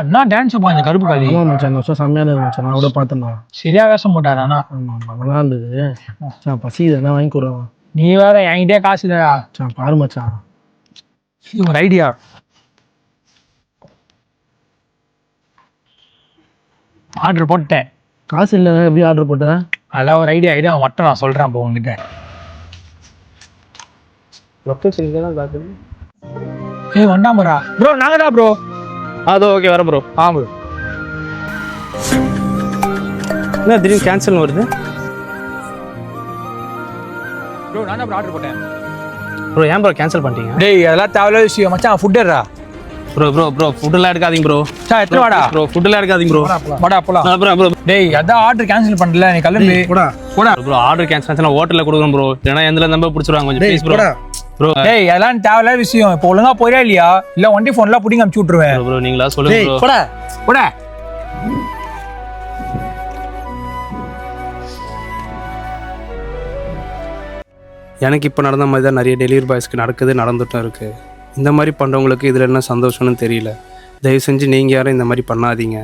என்ன டான்ஸ் இந்த கருப்பு காலி மச்சான் இந்த வருஷம் செம்மையான மச்சான் நான் கூட பார்த்தேன்டா. சரியா வேஷம் போட்டாரு ஆனா. நல்லா இருந்தது மச்சான். பசி எதனா வாங்கி கொடுறோம். நீ வேற என்கிட்டே காசு இல்லையா மச்சான் பாரு மச்சான். இது ஒரு ஐடியா. ஆர்டர் போட்டேன். காசு இல்லை எப்படி ஆர்டர் போட்டேன்? அதான் ஒரு ஐடியா மட்டும் நான் சொல்றேன் இப்போ உங்ககிட்ட. லொக்கேஷன் தான் காட்டுது. ஏய் வண்டாமரா ப்ரோ நாங்க தான் ப்ரோ. அது ஓகே வரேன் ப்ரோ. ஆ ப்ரோ. என்ன திடீர்னு கேன்சல் வருது ப்ரோ நான் தான் ஆர்டர் போட்டேன். ப்ரோ ஏன் ப்ரோ கேன்சல் பண்ணிட்டீங்க? டேய் அதெல்லாம் தேவையில்லாத விஷயம் மச்சான். ஃபுட்டேரா ப்ரோ ஃபுட்டெல்லாம் எடுக்காதீங்க ப்ரோ. சார் எத்தனை வாடா ப்ரோ ஃபுட்டெல்லாம் எடுக்காதீங்க ப்ரோ. வாடா போலாம். ப்ரோ டேய் அதான் ஆர்டர் கேன்சல் பண்ணல நீ கிளம்பு. போடா ப்ரோ ஆர்டர் கேன்சல் ஆச்சுனா ஹோட்டல்ல கொடுக்குறோம் ப்ரோ. ஏன்னா எந்தல நம்பர் பிடிச்சிருவாங்க கொஞ்சம் ப்ளீஸ் ப்ரோ. ப்ரோ டேய் அதெல்லாம் தேவையில்லாத விஷயம். இப்போ ஒழுங்கா போறியா இல்லையா இல்ல ஒன்டி ஃபோன்ல புடிங்க அனுப்பிச்சு விட்டுருவேன். ப்ரோ நீங்களா சொல்லுங்க ப்ரோ. போடா. எனக்கு இப்போ நடந்த மாதிரி தான் நிறைய டெலிவரி பாய்ஸ்க்கு நடந்துட்டும் இருக்குது. இந்த மாதிரி பண்ணுறவங்களுக்கு இதில் என்ன சந்தோஷம்னு தெரியல. தயவு செஞ்சு நீங்கள் யாரும் இந்த மாதிரி பண்ணாதீங்க.